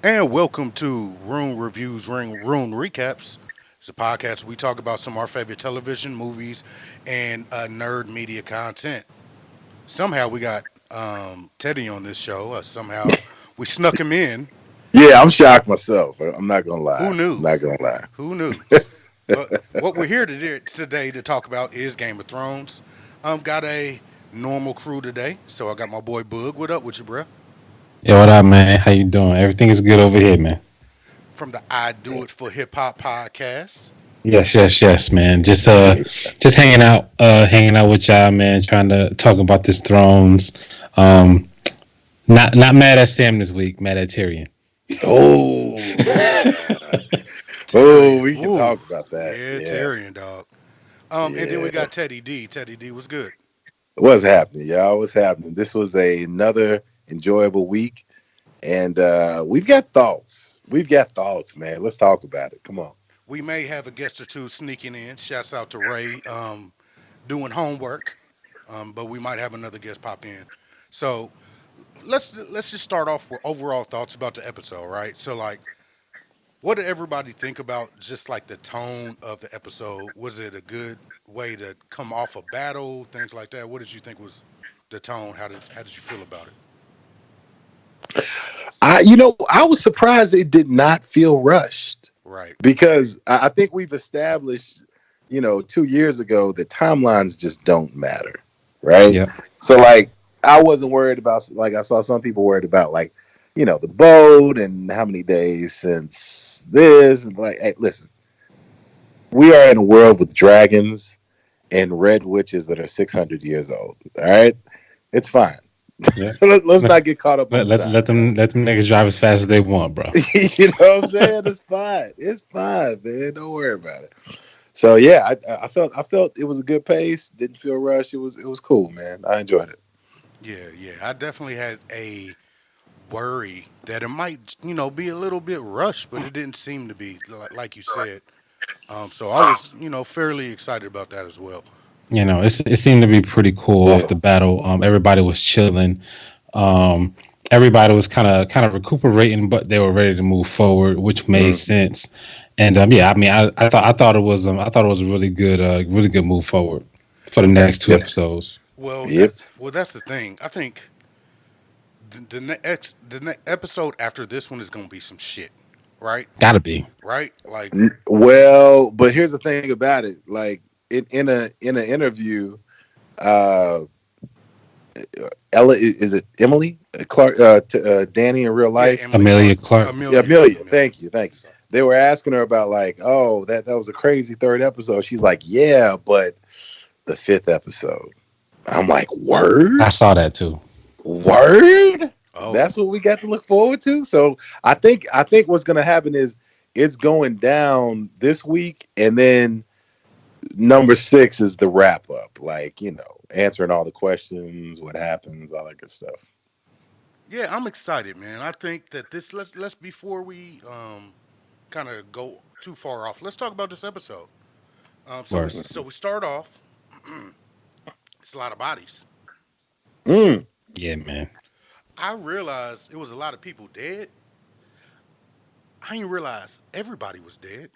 And welcome to Rune Reviews, Rune Recaps. It's a podcast where we talk about some of our favorite television, movies, and nerd media content. Somehow we got Teddy on this show. Somehow we snuck him in. Yeah, I'm shocked myself. I'm not gonna lie. Who I'm knew? not gonna lie. Who knew? But what we're here today to talk about is Game of Thrones. Got a normal crew today. So I got my boy Boog. What up with you, bruh? Yo, what up, man? How you doing? Everything is good over here, man. From the I Do It for Hip Hop podcast. Yes, man. Just hanging out with y'all, man. Trying to talk about this Thrones. Um, not mad at Sam this week. Mad at Tyrion. Oh yeah. Oh, Tyrion. we can Woo. talk about that. Yeah, Yeah, Tyrion, dog. And then we yeah. got Teddy D. Teddy D was good. What's happening, y'all? What's happening? This was another enjoyable week, and we've got thoughts. We've got thoughts, man. Let's talk about it. Come on. We may have a guest or two sneaking in. Shouts out to Ray doing homework. But we might have another guest pop in. So let's just start off with overall thoughts about the episode, right? So like what did everybody think about just like the tone of the episode? Was it a good way to come off a battle, things like that? What did you think was the tone? How did you feel about it? I was surprised it did not feel rushed Right. because I think we've established, 2 years ago that timelines just don't matter, right? Yep. So like, I wasn't worried about like I saw some people worried about like, the boat and how many days since this and like, hey, listen, we are in a world with dragons and red witches that are 600 years old. All right, it's fine. Yeah. Let's Let, not get caught up on let, the let, time. let them let them niggas drive as fast as they want, bro. You know what I'm saying? It's fine. It's fine, man. Don't worry about it. So yeah, I felt it was a good pace. Didn't feel rushed. It was cool, man. I enjoyed it. Yeah, yeah. I definitely had a worry that it might, be a little bit rushed, but it didn't seem to be like you said. So I was, fairly excited about that as well. It seemed to be pretty cool off Yeah. the battle. Everybody was chilling. Um, everybody was kind of recuperating, but they were ready to move forward, which made Mm. sense. And yeah, I mean, I thought it was a really good move forward for the next two Yep. episodes. Well, Yep. that's the thing. I think the next episode after this one is gonna be some shit, right? Gotta be. Right? Like, Well, but here's the thing about it. Like in an interview, uh, Ella is it Emily Clark? Danny in real yeah, life. Emily Amelia Clark, Clark. Yeah, Amelia, Amelia. Amelia. Thank you, thank you. They were asking her about like, oh, that was a crazy third episode. She's like, yeah, but the fifth episode. I'm like, I word, saw that too. word. Oh, That's what we got to look forward to. So I think what's gonna happen is it's going down this week, and then number six is the wrap up. Like answering all the questions, what happens, all that good stuff. yeah, I'm excited, man. I think that this let's before we kind of go too far off. Let's talk about this episode. So we Word. so we start off. It's a lot of bodies. Mm. Yeah, man. I realized it was a lot of people dead. I didn't realize everybody was dead.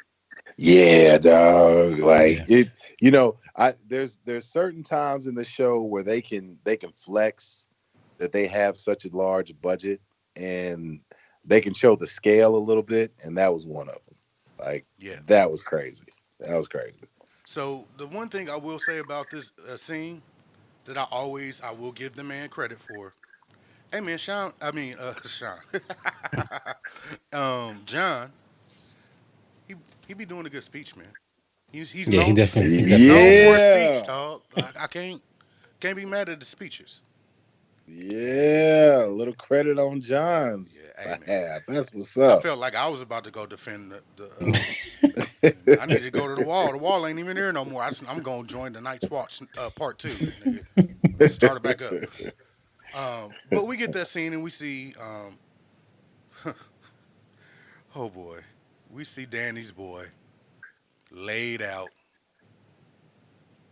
Yeah, dog. Like Yeah. it. I there's certain times in the show where they can flex that they have such a large budget and they can show the scale a little bit, and that was one of them. Like Yeah. that was crazy. That was crazy. So the one thing I will say about this scene that I will give the man credit for. Hey man, Sean. I mean, Sean. John. He he be doing a good speech, man. He's Yeah, he known definitely he he's definitely known does. for his speech, Yeah. dog. I can't be mad at the speeches. Yeah, Yeah. A little credit on John's yeah. Hey man, behalf. That's what's I up. felt like I was about to go defend the. I need to go to the wall. The wall ain't even there no more. I'm going to join the Night's Watch part two. Nigga. Start it back up. But we get that scene and we see, oh boy, we see Danny's boy laid out,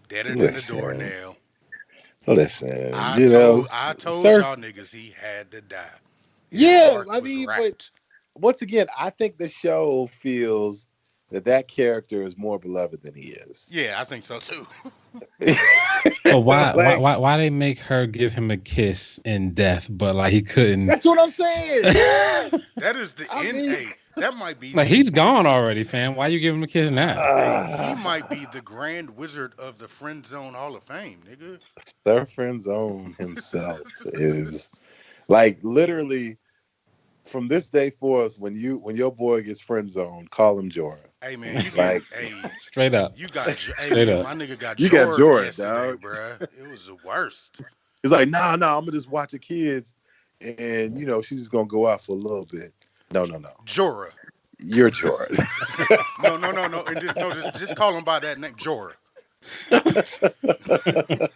deader than a Listen. doornail. Listen. I told Sir. y'all niggas he had to die. His Yeah, heart I was mean, but wrapped. once again, I think the show feels that character is more beloved than he is. Yeah, I think so too. But why why Like, why why they make her give him a kiss in death, but like he couldn't? that's what I'm saying. That is the I end. mean, Hey, that might be Like the. he's gone already, fam. Why you give him a kiss now? Hey, he uh, might be the Grand Wizard of the Friend Zone Hall of Fame, nigga. Sir Friendzone himself is like literally from this day forth. When your boy gets friend zoned, call him Jorah. Hey man, you Like getting hey Straight up, you got hey straight man, up. my nigga got you got Jorah Jorah, yesterday, dog. bruh. It was the worst. He's like, nah, I'm gonna just watch the kids, and she's just gonna go out for a little bit. No. Jorah. You're Jorah. No. And just call him by that name, Jorah. Stop it.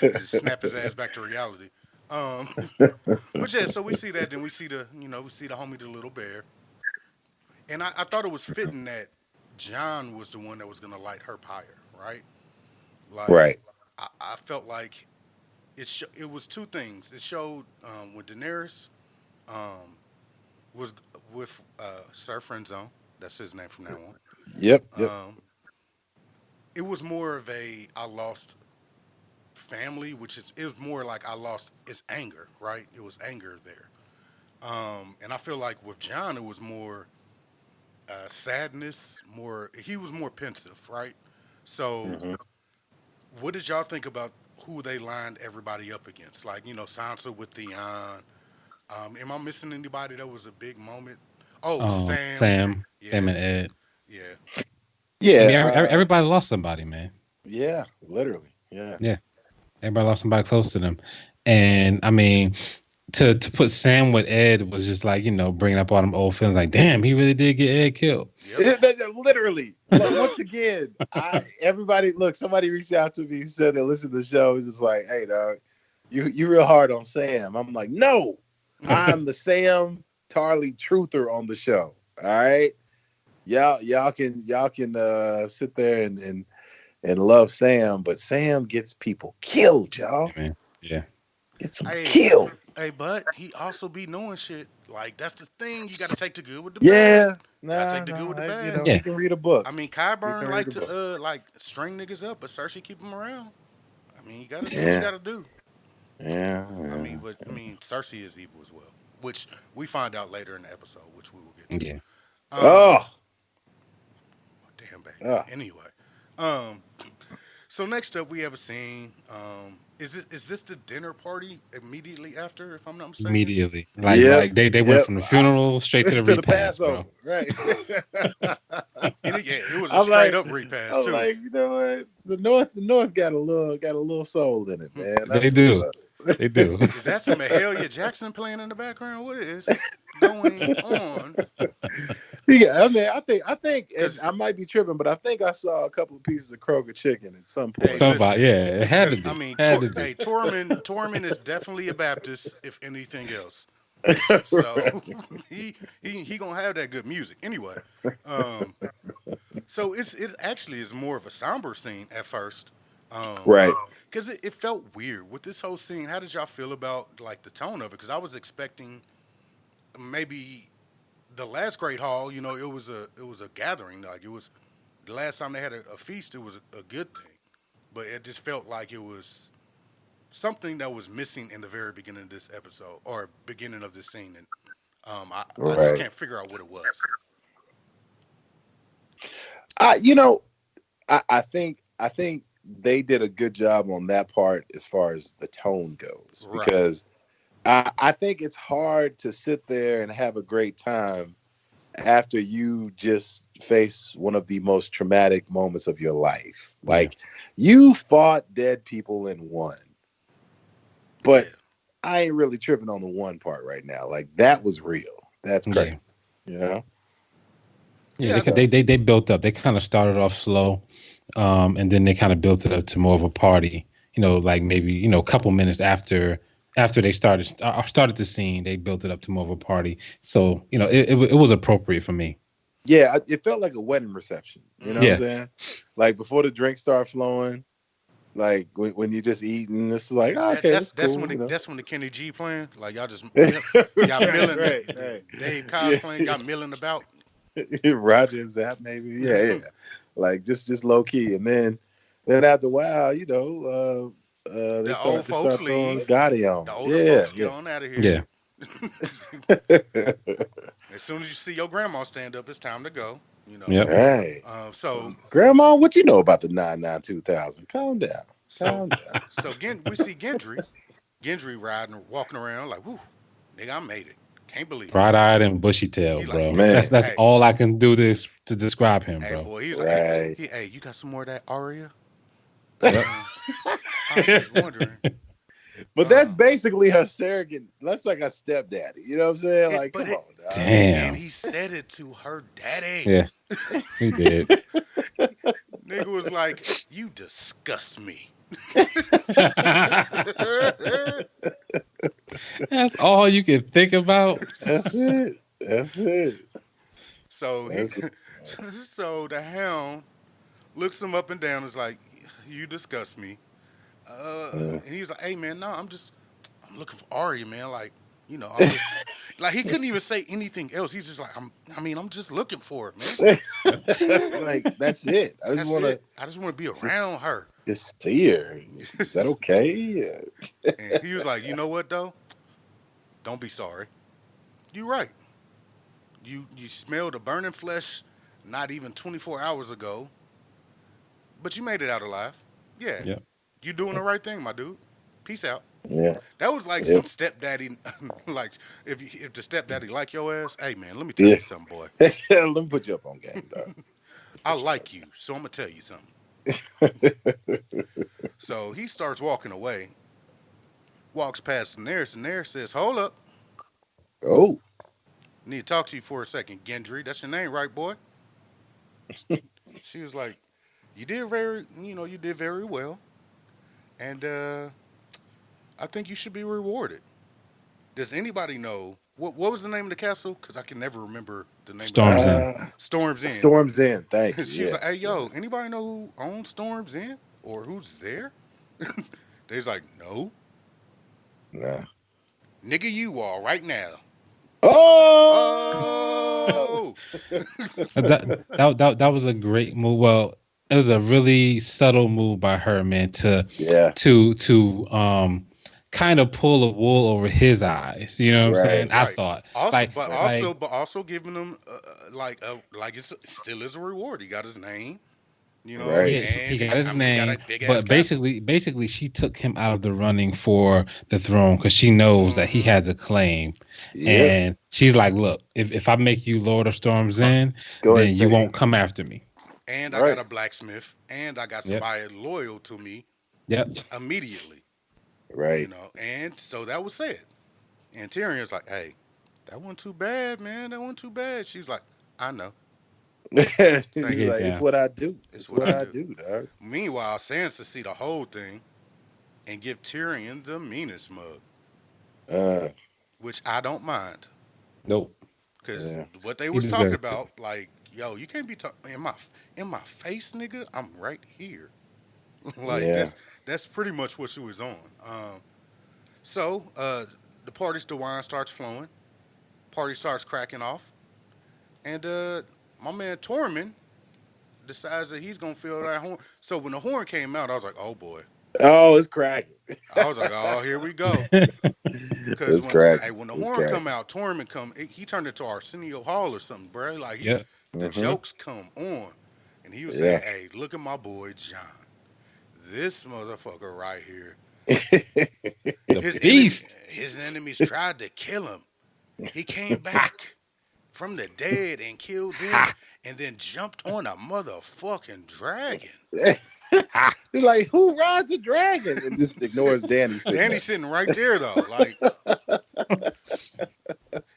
Just snap his ass back to reality. Um, but yeah, so we see that. Then we see the homie, the little bear, and I thought it was fitting that John was the one that was gonna light her pyre, right? Like Right. I felt like it was two things. It showed when Daenerys um, was with Sir Friendzone. That's his name from now Yep. on. Yep. It was more of a I lost family, it was more like I lost its anger, right? It was anger there. And I feel like with John, it was more sadness. He was more pensive, right? So, Hmm. what did y'all think about who they lined everybody up against? Like, Sansa with Theon. Am I missing anybody that was a big moment? Oh, Sam. Sam Yeah, and Ed. yeah. I mean, Yeah. everybody lost somebody, man. Yeah. Literally. Yeah. Yeah, everybody lost somebody close to them, and I mean, to put Sam with Ed was just like bringing up all them old feelings. Like, damn, he really did get Ed killed. Yep. Literally. Once again, everybody look. Somebody reached out to me, said they listened to the show. It's just like, hey, dog, you real hard on Sam. I'm like, no, I'm the Sam Tarley truther on the show. All right, y'all can sit there and love Sam, but Sam gets people killed, y'all. Yeah, man. Yeah. Gets them Hey, killed. hey, but he also be knowing shit. Like that's the thing. You got to take the good with the bad. Yeah, Got to nah, take the good with the nah. bad. Yeah. He can read a book. I mean, He can Kyburn read like a book. to like string niggas up, but Cersei keep him around. I mean, you got to do what you Yeah, got to do. yeah, I mean, Cersei is evil as well, which we find out later in the episode, which we will get to. Yeah. Um, Oh, damn baby. oh. Anyway, um, so next up we have a scene. Is this the dinner party immediately after, if I'm not mistaken? Immediately, like Yep, like they went yep. from the funeral straight to the To the repast, Passover, bro. right? And it was a I'm straight like, up repass I'm too. like, you know what? The North got a little soul in it, man. They That's what's do. up. They do. Is that some Mahalia Jackson playing in the background? What is going on? Yeah, I mean, I think, and Because I might be tripping, but I think I saw a couple of pieces of Kroger chicken at some hey, point. listen. Somebody, yeah, it had to Because I be. mean, Had to be. Tormund is definitely a Baptist, if anything else. So Right. he gonna have that good music anyway. Um, so it actually is more of a somber scene at first, Right. because it felt weird with this whole scene. How did y'all feel about like the tone of it? Because I was expecting maybe the last Great Hall. It was a gathering. Like it was the last time they had a feast. It was a good thing, but it just felt like it was something that was missing in the very beginning of this episode or beginning of this scene, and I just Right. can't figure out what it was. I you know I think they did a good job on that part as far as the tone goes, Right. because I think it's hard to sit there and have a great time after you just face one of the most traumatic moments of your life. Yeah. Like, you fought dead people and won, Yeah. but I ain't really tripping on the one part right now. Like, that was real. That's Yeah. crazy. You know? Yeah, Yeah. they So, they built up. They kind of started off slow, and then they kind of built it up to more of a party. Like maybe a couple minutes after they started the scene, they built it up to more of a party. So it was appropriate for me. yeah, it felt like a wedding reception. You know what I'm Hmm. Yeah, saying? Like, before the drinks start flowing, Like when you're just eating, it's like, oh, That okay, that's that's that's cool, when that's when the Kenny G playing. Like y'all just y'all right, milling. right, right. Dave Cos Yeah, playing. Y'all milling about. Roger and Zap, maybe. Yeah, yeah. Like just low key, and then after a while, they The old folks start throwing leave. Gotti on. The older Yeah, folks get yeah. on out of here. Yeah. As soon as you see your grandma stand up, it's time to go. You know. Yep. Right. So Grandma, what you know about the 99 2000? Calm down. so Calm down. we see Gendry riding, walking around like, whoo, nigga, I made it. Can't believe it. Bright eyed and bushy tail, He like, bro. nigga, That's Man. that's hey, all I can do this to describe him, hey, bro. boy. He's like, hey, Right. hey, you got some more of that Aria? Yep. I was just wondering. But that's Uh, basically her surrogate. That's like a stepdaddy. You know what I'm saying? it, Like, but come it, on, dog. and Damn. he said it to her daddy. Yeah, he did. Nigga was like, you disgust me. That's all you can think about. That's it. That's it. so he, That's it. so the hound looks him up and down. Is like, you disgust me. And he's like, hey man, no, I'm looking for Arya, man. Like, I'm just like he couldn't even say anything else. He's just like, I'm just looking for it, man. Yep. Like that's it. I just That's want to it. I just want to be just around her. just see her. Is that okay? And he was like, you know what though? Don't be sorry. You're right. You smelled the burning flesh not even 24 hours ago, but you made it out alive. Yeah, Yep. you doing the right thing, my dude. Peace out. Yeah. That was like Yeah. some stepdaddy, like if the stepdaddy like your ass, hey man, let me tell Yeah. you something, boy. Let me put you up on game, dog. I Put you like you, so I'm gonna tell you something. up. So he starts walking away, walks past Daenerys, and Daenerys says, "Hold up, Oh. need to talk to you for a second, Gendry. That's your name, right, boy?" She was like, you did very well, and I think you should be rewarded. Does anybody know what was the name of the castle? Because I can never remember the name of the Storms castle. in. Storms End. Storms in. Thank you. She was Yeah. like, "Hey, Yeah. yo, anybody know who owns Storms End or who's there?" They was like, "No, Nah. nigga, you are right now." Oh. Oh, That was a great move. Well, it was a really subtle move by her, man, Yeah. to kind of pull a wool over his eyes. You know what I'm saying? Right. I right. thought Also, like but like also, but also giving him like it's still is a reward. He got his name, Right. yeah, and he got his he got name, a big ass but castle. basically she took him out of the running for the throne because she knows that he Mm-hmm. has a claim, Yep. and she's like, look, if I make you Lord of Storms in, Go ahead then and you pay won't me. come after me. And I got Right. a blacksmith, and I got Yep. somebody loyal to me Yep. immediately. Right. And so that was said. And Tyrion's like, "Hey, that wasn't too bad, man. That wasn't too bad." She's like, "I know. He's Thank you. like, it's Yeah. what I do. It's It's what what I I do." do, dog. Meanwhile, Sansa see the whole thing and give Tyrion the meanest mug, Uh, which I don't mind, Nope. because yeah. what they He was talking deserved it. about, like, yo, you can't be talking in my face, nigga. I'm right here. Like Yeah. that's pretty much what she was on. So the party's the wine starts flowing, party starts cracking off, and my man Tormund decides that he's gonna feel that horn. So when the horn came out, I was like, oh boy. Oh, it's cracking. I was like, oh, here we go. Cause It's cracking. when the It's horn come cracking. out, Tormund he turned into Arsenio Hall or something, bro. Like Yep. the Hmm. jokes come on, and he was Yeah. saying, hey, look at my boy John, this motherfucker right here. The His enemy, beast. his enemies tried to kill him. He came back from the dead and killed them, Ha. and then jumped on a motherfucking dragon. He's like, who rides a dragon? And just ignores Danny sitting Danny's there. sitting right there though. Like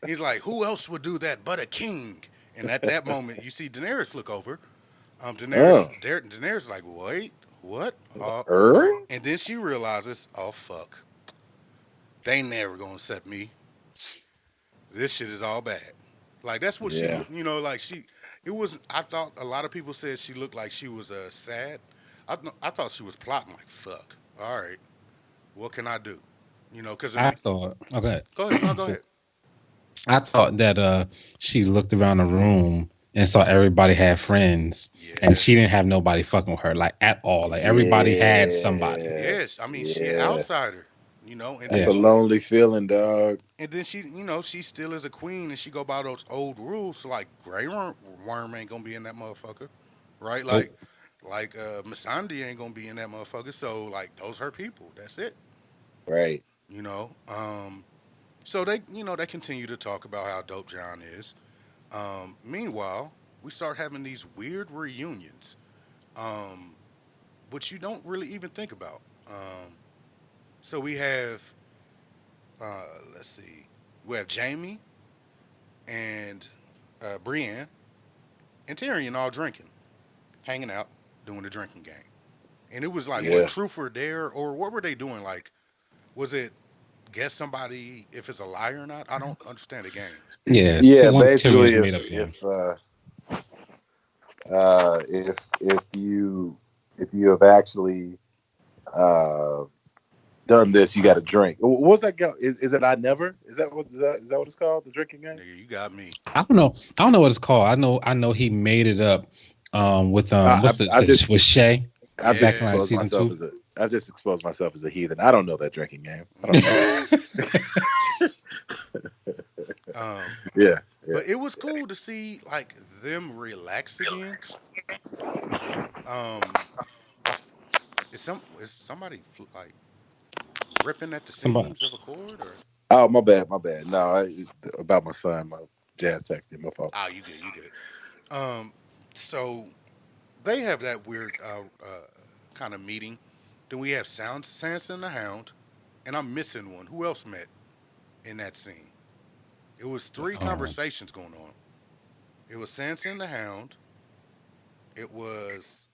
he's like, who else would do that but a king? And at that moment, you see Daenerys look over. Oh. Daenerys is like, wait, what? Er? And then she realizes, oh fuck, they never gonna accept me. This shit is all bad. Like that's what she, Yeah. like she. It was. I thought a lot of people said she looked like she was sad. I thought she was plotting like fuck. All right, what can I do? Because I thought, okay, go ahead. No, go ahead. I thought that she looked around the room and saw everybody had friends, and Yeah. she didn't have nobody fucking with her like at all. Like everybody had somebody. Yeah, Yes. I mean, she an yeah. outsider. And That's Yeah, a then lonely feeling, dog. she still is a queen, and she go by those old rules. So like, Grey Worm ain't gonna be in that motherfucker, right? nope. Like Missandei ain't gonna be in that motherfucker. So like, those her people. That's it. Right. You know. So they continue to talk about how dope John is. Meanwhile, we start having these weird reunions, um, which you don't really even think about. So we have, let's see, we have Jamie and Brienne and Tyrion all drinking, hanging out, doing the drinking game. And it was like, what, Yeah. truth or dare? Or what were they doing? Like, was it guess somebody if it's a lie or not? I don't understand the game. Yeah, Yeah. one Tyrion's Basically, made up game. if you have actually uh done this, you got to drink. What's that go? Is it I never? Is that what it's called? The drinking game? Nigga, you got me. I don't know. I don't know what it's called. I know he made it up with what's I with just Shay I've just back in Yeah. like exposed season myself two. as a I've just exposed myself as a heathen. I don't know that drinking game. I don't know. Mm-hmm. Um, Yeah, yeah. but it was cool to see like them relax again. Um, I f is somebody like ripping at the Somebody. seams of a cord or? Oh, my bad, my bad. No, about my son, my jazz tech, my fault. Ah, you good, you good. Um, so they have that weird kind of meeting. Then we have Sansa and the Hound, and I'm missing one. Who else met in that scene? It was three Um, conversations going on. It was Sansa and the Hound. It was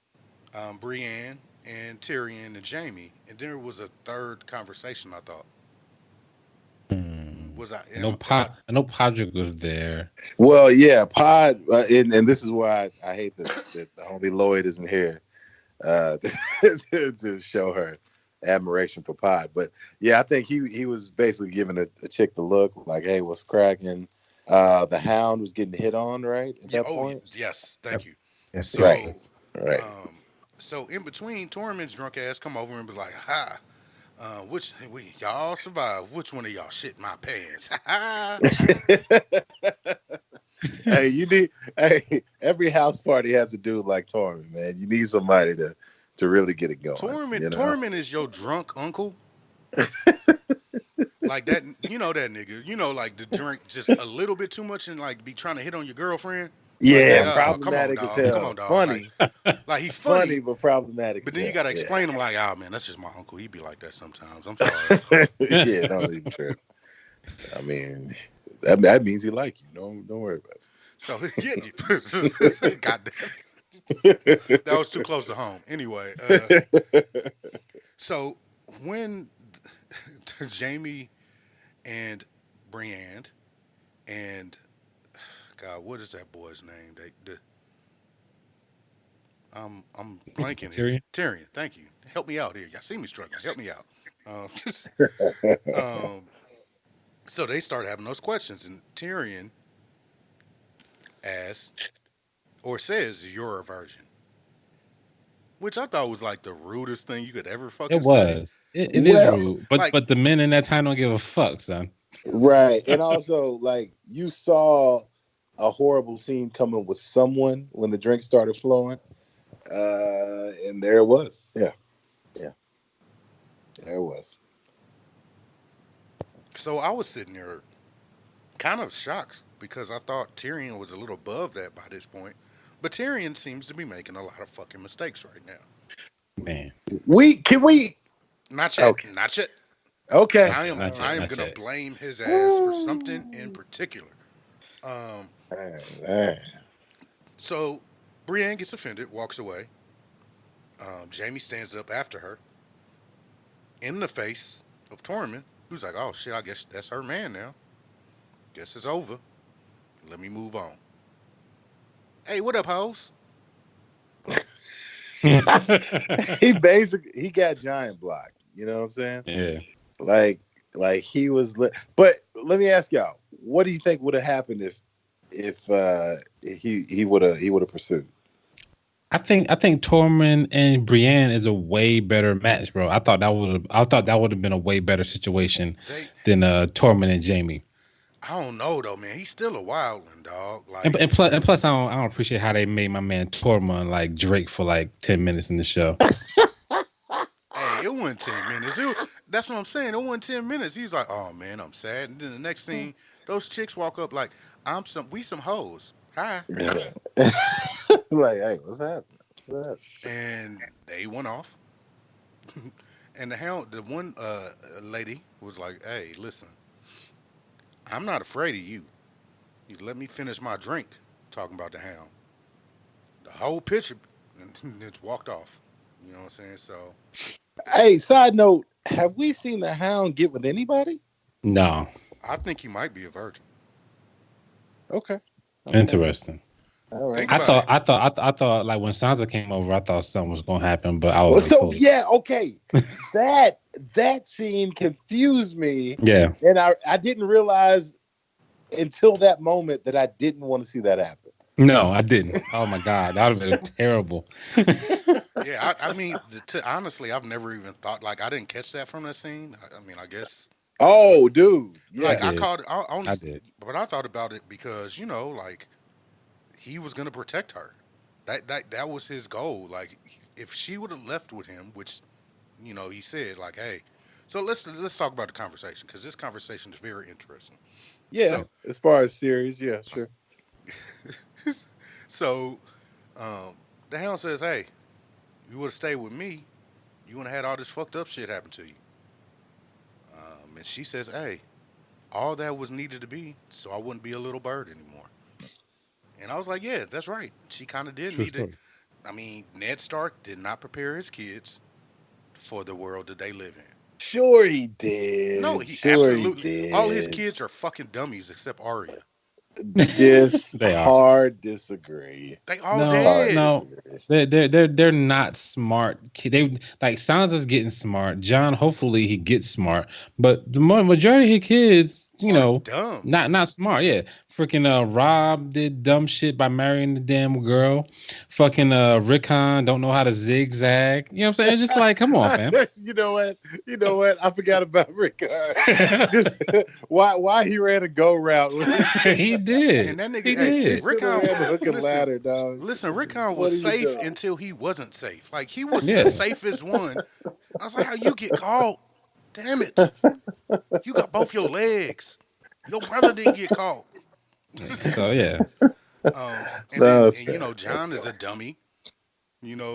Brienne and Tyrion and Jamie, and then there was a third conversation. I thought hmm. was I I know am I I know Podrick was there. Well, yeah, Pod, and this is why I hate that the homie Lloyd isn't here to show her admiration for Pod. But yeah, I think he was basically giving a chick the look, like, "Hey, what's cracking?" The Hound was getting hit on right at yeah that oh point. yes thank Yep. you. Yes, he Right, was. right. Um, so in between, Tormund's drunk ass come over and be like, "Ha, which y'all survived? Which one of y'all shit my pants?" Ha Hey, you need. Hey, every house party has a dude like Torment, man. You need somebody to really get it going. Tormund You know. Tormund is your drunk uncle. Like that, that nigga. Like the drink just a little bit too much and like be trying to hit on your girlfriend. Like Yeah, that. Oh, Oh, come on, problematic as dog. Come hell. on, dog. Like, Funny, like he funny, funny, but problematic but as then you hell. gotta Yeah. explain him like, oh man, that's just my uncle. He be like that sometimes. I'm sorry. Yeah, don't even trip. I mean, that means he like you. Don't worry about So yeah, God damn it. that was too close to home. Anyway, so when Jamie and Brienne and God, what is that boy's name? I'm you blanking here. Tyrion. Tyrion, thank you. Help me out here. Y'all see me struggling. Help me out. Just, um, so they start having those questions, and Tyrion asks or says, "You're a virgin," which I thought was like the rudest thing you could ever It fucking say. was. It is Well, rude, but Like, the men in that time don't give a fuck, son. right, and also like you saw a horrible scene coming with someone when the drink started flowing, and there it was. Yeah, yeah, there it was. so I was sitting there kind of shocked because I thought Tyrion was a little above that by this point. But Tyrion seems to be making a lot of fucking mistakes right now. Man, We Not yet. okay, Not yet. okay, not yet, not I yet, am not gonna yet. blame his ass for something in Ooh. particular. Um, All right. so Brienne gets offended, walks away. Jamie stands up after her in the face of Tormund, who's like, "Oh shit, I guess that's her man now. Guess it's over. Let me move on." Hey, what up, hoes? He basically he got giant blocked. You know what I'm saying? Yeah. Like like he was. But let me ask y'all, what do you think would have happened if he would have pursued? I think Tormund and Brienne is a way better match, bro. I thought that would have been a way better situation They, than Tormund and Jamie. I don't know though, man. He's still a wildling dog. And, Like, and plus, I don't appreciate how they made my man Tormund like Drake for like 10 minutes in the show. hey, it wasn't 10 minutes. That's what I'm saying. It wasn't 10 minutes. He's like, oh man, I'm sad. And then the next scene, those chicks walk up like, we some hoes. Hi. Yeah. Like, hey, what's happening? What's happening? And they went off. And the one lady was like, hey, listen, I'm not afraid of you. You let me finish my drink. Talking about the hound. The whole picture, and it's walked off. You know what I'm saying? So Hey, side note, have we seen the Hound get with anybody? No, I think he might be a virgin. Okay. Okay. interesting. All right. Think I about thought, it. I thought, I, th- I thought, like when Sansa came over, I thought something was gonna happen, but I was Well, like, so cool. yeah, okay. That that scene confused me, Yeah, and I didn't realize until that moment that I didn't want to see that happen. no, I didn't. Oh my god, that would have been terrible. Yeah, I mean, honestly, I've never even thought like I didn't catch that from that scene. I mean, I guess that was what Oh, dude. I like Yeah. I did. called it I only, I did. but I thought about it because like he was gonna protect her. That was his goal. Like if she would have left with him, which he said like, hey, so let's talk about the conversation because this conversation is very interesting. Yeah. So As far as series, yeah, sure. so um, the hound says, hey, you would have stayed with me, you would have had all this fucked up shit happen to you. And she says, hey, all that was needed to be so I wouldn't be a little bird anymore. And I was like, yeah, that's right. She kind of did True need to. story. I mean, Ned Stark did not prepare his kids for the world that they live in. Sure he No, did. he Sure he absolutely. All his did. kids are fucking dummies except Arya. They are. Hard disagree. They all No, Hard dead. no, disagree. they're not smart. They like Sansa's getting smart. John, hopefully he gets smart, but the majority of his kids, Are dumb. not smart. Yeah, freaking Rob did dumb shit by marrying the damn girl. Fucking Rickon don't know how to zigzag. You know what I'm saying? Just like, come on, fam. You know what? You know what? I forgot about Rick. Just why he ran a go route. He And did. that nigga, He hey, He did. should have Rickon, ran the hook and listen, ladder, dog. Rickon What was are you safe doing? until he wasn't safe. Like he was the Yeah. safest one. I was like, how you get caught? Damn it. You got both your legs. Your brother didn't get caught. Yeah. So yeah. And No, then that's and fair. That's John is a fair. dummy.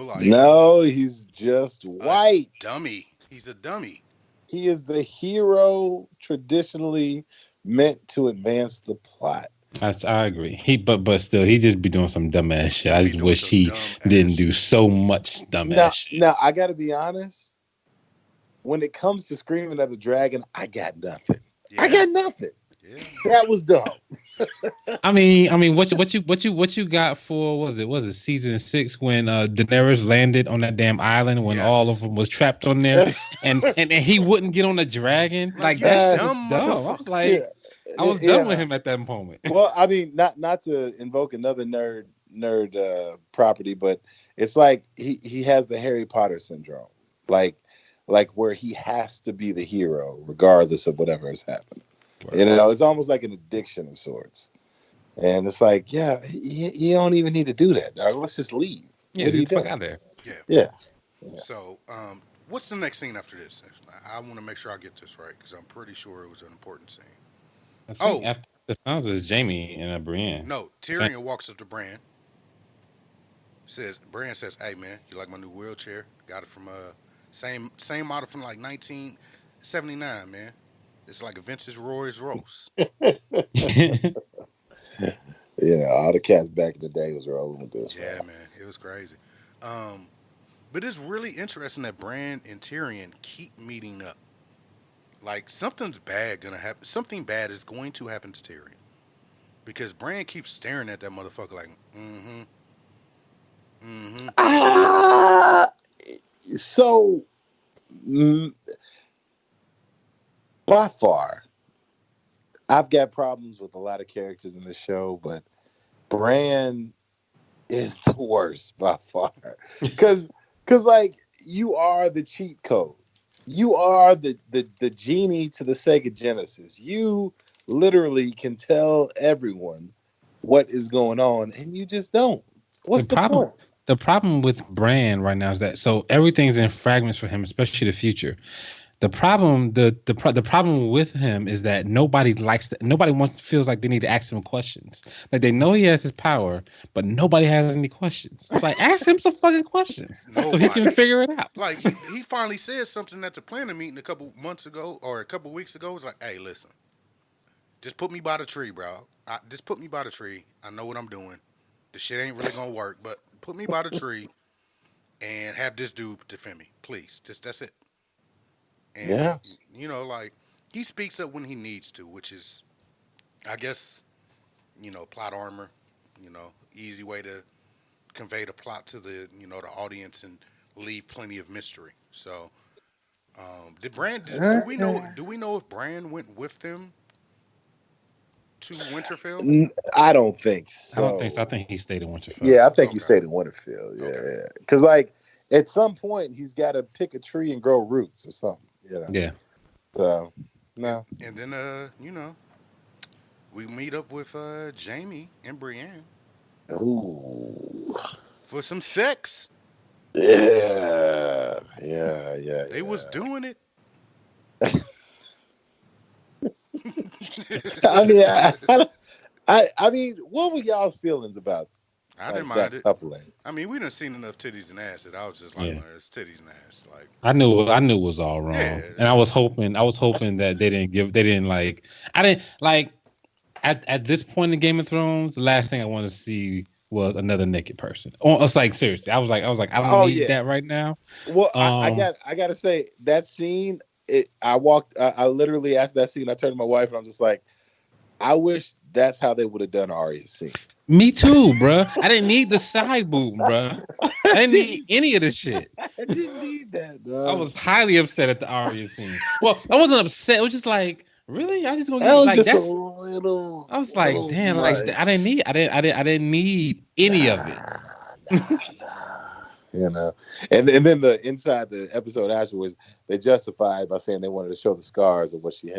Like No, he's just a white. dummy. He's a dummy. He is the hero traditionally meant to advance the plot. I agree. But still, he just be doing some dumbass shit. He I be just doing wish some he dumb ass didn't do shit. so much dumbass Now, shit. now I got to be honest. When it comes to screaming at the dragon, I got nothing. I Yeah, got nothing. yeah. That was dumb. I mean, what you got for was it season 6 when Daenerys landed on that damn island when all of Yes. them was trapped on there, and he wouldn't get on the dragon. Like Like you that shit was dumb dumb. I was motherfucker. yeah, like, I was done with yeah. him at that moment. Well, I mean, not to invoke another nerd property, but it's like he has the Harry Potter syndrome, like where he has to be the hero regardless of whatever has happened. You Word. know, it's almost like an addiction of sorts. And it's like, yeah, you don't even need to do that, dog. Let's just leave. Yeah, What are get you the fuck doing? out of there. Yeah. Yeah, yeah. So, what's the next scene after this? I want to make sure I get this right because I'm pretty sure it was an important scene. I think Oh after the sounds is Jamie and Brienne. no, Tyrion walks up to Bran. Bran says, "Hey man, you like my new wheelchair? Got it from same model from like 1979, man. It's like a vintage Rolls Royce." You know, all the cats back in the day was rolling with this, Yeah, man. man, it was crazy. Um, but it's really interesting that Bran and Tyrion keep meeting up. Like something's bad gonna happen. Something bad is going to happen to Tyrion because Bran keeps staring at that motherfucker like, mm-hmm. Mm-hmm. Ah, so mm, by far, I've got problems with a lot of characters in the show, but Bran is the worst by far. Cause cause like you are the cheat code. You are the genie to the Sega Genesis. You literally can tell everyone what is going on and you just don't. The What's the problem point? the problem with Brand right now is that so everything's in fragments for him, especially the future. The problem with him is that nobody likes that. Nobody wants feels like they need to ask him questions. Like they know he has his power, but nobody has any questions. It's like ask him some fucking questions so he can Nobody. figure it out. Like he finally said something at the planning meeting a couple months ago or a couple weeks ago. It was like, hey, listen, just put me by the tree, bro. Just put me by the tree. I know what I'm doing. The shit ain't really gonna work, but put me by the tree and have this dude defend me, please. Just that's it. And Yeah. like he speaks up when he needs to, which is, I guess, plot armor. Easy way to convey the plot to the audience and leave plenty of mystery. So, did Bran? Do we know if Bran went with them to Winterfell? I don't think I don't think so. I so. think he stayed in Winterfell. Yeah, I think he Okay, stayed in Winterfell. Yeah, okay, yeah. Because like at some point he's got to pick a tree and grow roots or something. Yeah. So and no. and then we meet up with Jamie and Brienne Ooh. for some sex. Yeah, yeah, yeah, They was yeah. doing it. I mean, I mean, what were y'all's feelings about I didn't like mind that it. coupling? I mean, we done seen enough titties and ass that I was just like, Yeah. well, it's titties and ass. Like, I knew it was all yeah, wrong. And I was hoping that they didn't like I didn't like at this point in Game of Thrones, the last thing I wanted to see was another naked person. Oh, it's like seriously. I was like, I don't Oh need yeah. that right now. Well, Um I got to say that scene. I walked. I literally after that scene, I turned to my wife and I'm just like, I wish that's how they would have done Arya's scene. Me too, bruh. I didn't need the side boob, bruh. I I didn't need didn't. any of this shit. I didn't need that, I dog. was highly upset at the Arya scene. Well, I wasn't upset. It was just like, really? Y'all just gonna That give me was like just a that's I was like, little damn, like much. I didn't need any of it. Nah, nah. You know, and then the inside the episode afterwards, they justified by saying they wanted to show the scars of what she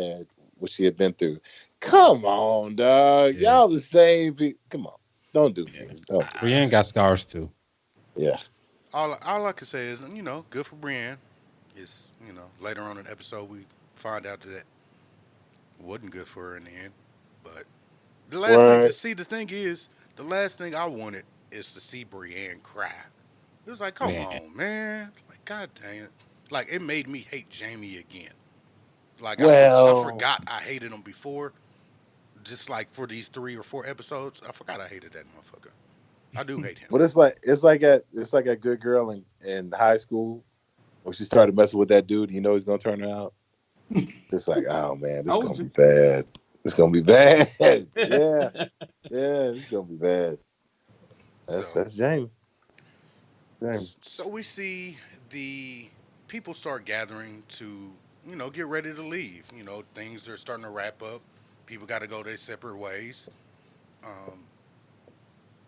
had been through. Come on, dog. Yeah, Y'all the same. Come on, don't do yeah. me. Don't do Brienne got scars too. me. Yeah. all I can say is, good for Brienne. Is later on in the episode we find out that it wasn't good for her in the end. But the last thing to Right. see, the thing is, the last thing I wanted is to see Brienne cry. It was like, come Man, on, man. Like, god dang it. Like, it made me hate Jamie again. Like, I Well, forgot I hated him before. Just like for these 3 or 4 episodes, I forgot I hated that motherfucker. I do hate him. but it's like a good girl in high school when she started messing with that dude. You know he's gonna turn her out. Just like, oh man, this is told gonna you. be bad. It's gonna be bad. Yeah, yeah, it's gonna be bad. So, That's Jamie. Jamie. so we see the people start gathering to, get ready to leave. Things are starting to wrap up. People got to go their separate ways. Um,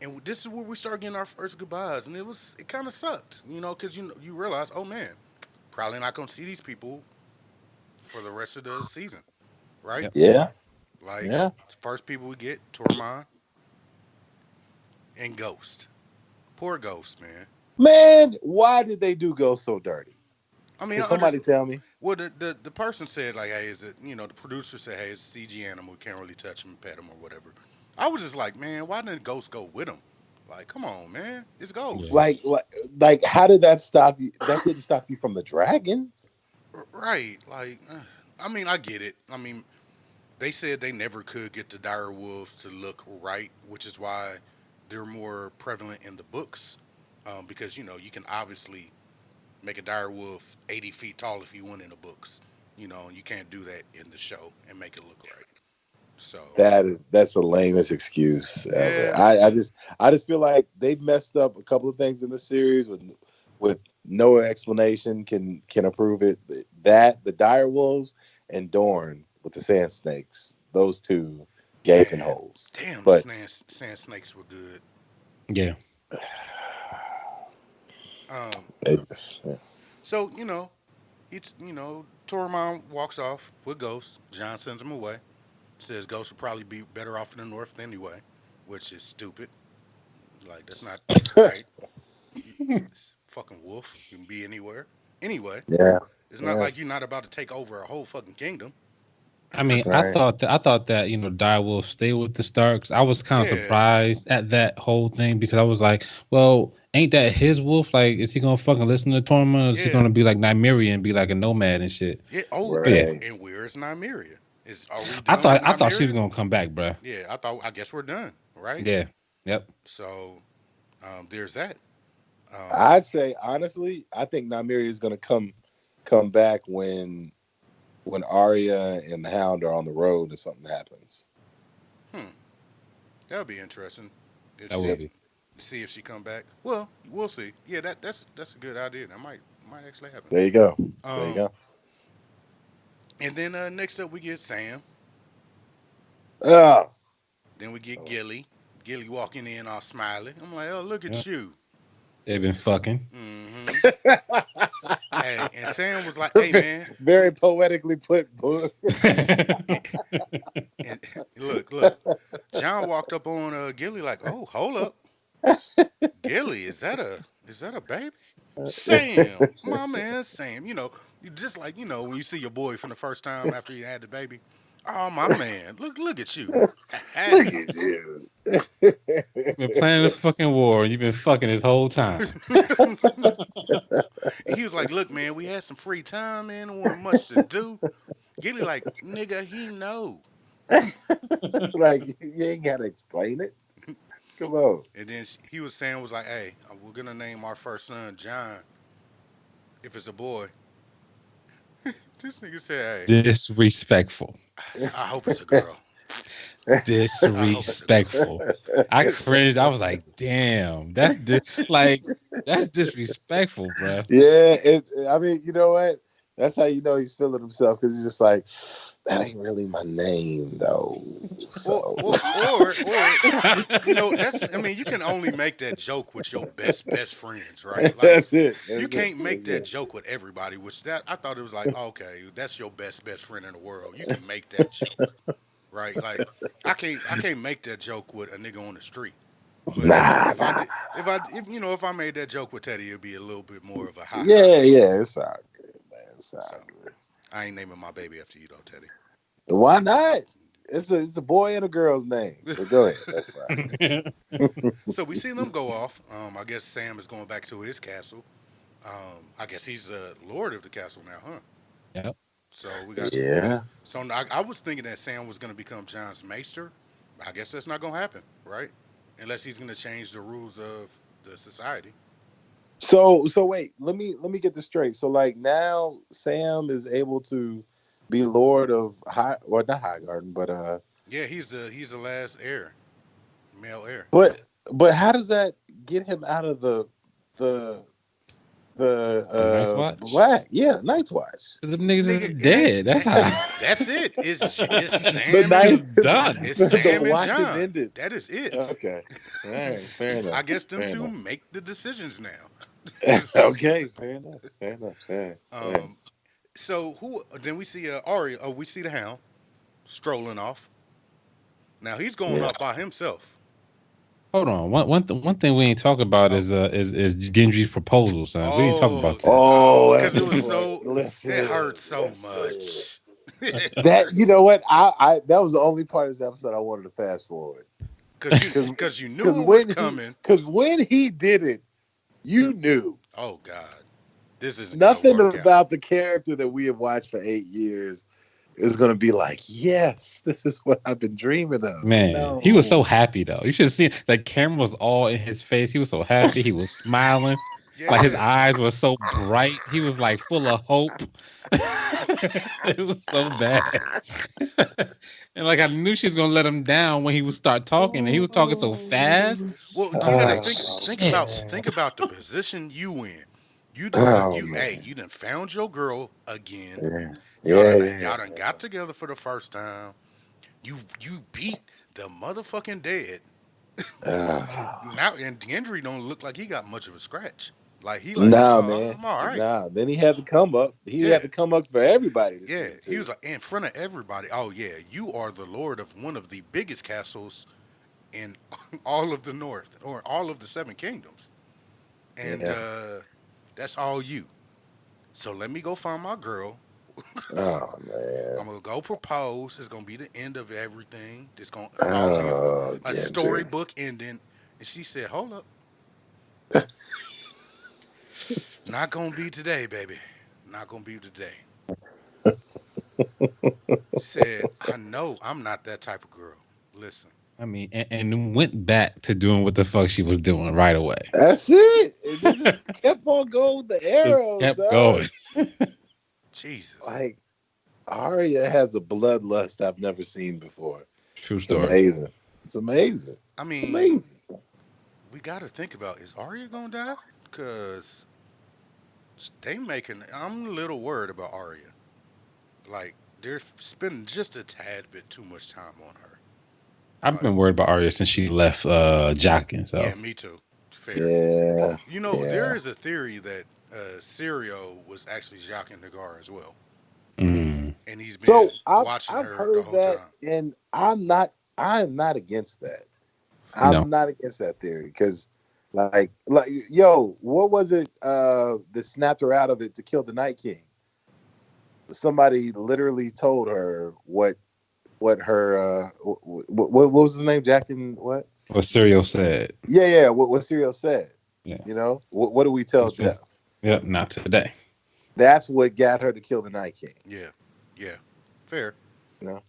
and this is where we start getting our first goodbyes, and it kind of sucked, because you realize, oh man, probably not gonna see these people for the rest of the season, right? Yep. Yeah, Like yeah. first people we get, Tormund and Ghost. Poor Ghost, man. Man, why did they do Ghost so dirty? I mean, Can I somebody understand. tell me? Well, the person said like, hey, is it the producer said, hey, it's a CG animal, we can't really touch him, pet him, or whatever. I was just like, man, why didn't Ghost go with him? Like, come on, man, it's Yeah. Ghost. Like, how did that stop you? That didn't stop you from the dragons. Right? Like, I mean, I get it. I mean, they said they never could get the dire wolves to look right, which is why they're more prevalent in the books. Because you can obviously make a dire wolf 80 feet tall if you want in the books. And you can't do that in the show and make it look right. So that's the lamest excuse ever. yeah, I just feel like they've messed up a couple of things in the series with no explanation can approve it. That the dire wolves and Dorn with the sand snakes, those two gaping man, holes. damn, But sand snakes were good. Yeah. Um, they yeah. so Tormund walks off with Ghost. John sends him away. Says Ghost would probably be better off in the north anyway, which is stupid. Like that's not right. It's fucking wolf. You can be anywhere. Anyway, Yeah. it's not Yeah. like you're not about to take over a whole fucking kingdom. I mean, All right. I thought that Dire will stay with the Starks. I was kind of Yeah, surprised at that whole thing because I was like, well, ain't that his wolf? Like, is he gonna fucking listen to Tormund? Or is he yeah, gonna be like Nymeria and be like a nomad and shit? yeah. Oh, But yeah, Right. and where is Nymeria? Are we done with I thought she was Nymeria? gonna come back, bro. Yeah, I guess we're done, right? Yeah, yep. So there's that. Um, I'd say honestly, I think Nymeria is gonna come back when Arya and the Hound are on the road and something happens. hmm, that would be interesting. To That see would Yep. be. see if she come back. Well, we'll see. Yeah, that's a good idea. That might actually happen. There you go. There you Um, go. and then next up we get Sam. Oh. Then we get Gilly. Gilly walking in all smiley. I'm like, oh, look Yeah, at you. they've been fucking. Hmm. Hey, and Sam was like, hey, man. Very poetically put, book. And, and look. John walked up on Gilly like, oh, hold up. Gilly, is that a baby? Sam, my man, Sam. You just like when you see your boy from the first time after he had the baby. Oh, my man, look at you. Look at you. Been planning a fucking war and you've been fucking this whole time. And he was like, look, man, we had some free time, man. There wasn't much to do. Gilly like, nigga, he know. Like you ain't gotta explain it. Come on. And then he was saying, was like, hey, we're gonna name our first son John. If it's a boy, this nigga said, Disrespectful. hey, I hope it's a girl. I hope it's a girl. Disrespectful. I cringed. I was like, damn, like that's disrespectful, bro. Yeah, I mean, you know what? That's how you know he's feeling himself because he's just like, that ain't really my name though. Or, So that's. I mean, you can only make that joke with your best friends, right? Like, that's it. you That's it. can't make That's that it. joke with everybody. Which that I thought it was like, okay, that's your best friend in the world. You can make that joke, right? Like, I can't make that joke with a nigga on the street. But if Nah, if I nah. did if I made that joke with Teddy, it'd be a little bit more of a ha ha. Yeah, yeah, it's all good, man. It's all So good. I ain't naming my baby after you though, Teddy. Why not? It's a boy and a girl's name. But go ahead. That's fine. So we see them go off. I guess Sam is going back to his castle. I guess he's the lord of the castle now, huh? Yep. So we got. Yeah. So I was thinking that Sam was going to become John's maester. I guess that's not going to happen, right? Unless he's going to change the rules of the society. So wait, let me get this straight. So like now Sam is able to be Lord of High or not High Garden, Yeah, he's the last heir, male heir. but but how does that get him out of the The Night's Watch. black? Yeah, Night's Watch. The niggas is Nigga, it ain't dead. That's how. that's it. It's The Sam night and Done. it's the Sam and watch has John. ended. That is it. Okay. All right, fair enough. I guess them Fair two enough. make the decisions now. Okay, fair enough. Fair enough. Fair. So then we see Arya. Oh, we see the Hound strolling off. Now he's going Yeah. up by himself. Hold on. One thing we ain't talking about Oh, is Gendry's proposal, son. We ain't talking oh, about that. Oh, because that's it a was point. so. Listen, It hurt so listen. much. It That you hurts. know what I that was the only part of this episode I wanted to fast forward Because you because knew it was coming. when he did it, you knew Oh God, this isn't gonna nothing work out. about the character that we have watched for 8 years is going to be like, yes, this is what I've been dreaming of. Man, he was so No. happy though. You should have seen the camera was all in his face. He was so happy. He was smiling. Like his Yeah. eyes were so bright. He was like full of hope. It was so bad. And like I knew she was gonna let him down when he would start talking, and he was talking so fast. Well, I you was got to like, think shit. about the position you in. You decide Oh you hey, man. you done found your girl again. Yeah. Yeah. Yeah. Y'all done got together for the first time. You beat the motherfucking dead. Now and Gendry don't look like he got much of a scratch. Like he like, Nah, oh, man. I'm all right. Nah. Then he had to come up. He had Yeah. to come up for everybody to Yeah. see He was too. like in front of everybody. Oh yeah, you are the lord of one of the biggest castles in all of the north or all of the seven kingdoms. And Yeah. that's all you. So let me go find my girl. Oh man. I'm gonna go propose. It's gonna be the end of everything. It's gonna all be Oh, a Gendry. storybook ending. And she said, "Hold up, not gonna be today, baby. Not gonna be today." She said, "I know I'm not that type of girl. Listen, I mean, and went back to doing what the fuck she was doing right away. That's it. It just kept on going with the Just arrows, kept dog. going. Jesus. Like Arya has a bloodlust I've never seen before. True It's story. amazing. It's amazing. I It's mean, amazing. we got to think about is Arya gonna die? Cause they making. I'm a little worried about Arya. Like they're spending just a tad bit too much time on her. I've Like, been worried about Arya since she left Jockin. yeah, So me too. Fair. Yeah. You know, there Yeah. is a theory that Sirio was actually Jacques Nagar as well, mm, and he's been So I've watching I've her the heard whole that, time. and I'm not against that. no, I'm not against that theory because, like, yo, what was it? That snapped her out of it to kill the Night King. Somebody literally told her what her what was his name? Jack and what? what Serial said. Yeah, yeah. What Serial said. Yeah, You know what do we he tell said, Jeff? "Yep, not today." That's what got her to kill the Night King. Yeah, yeah, fair. You know.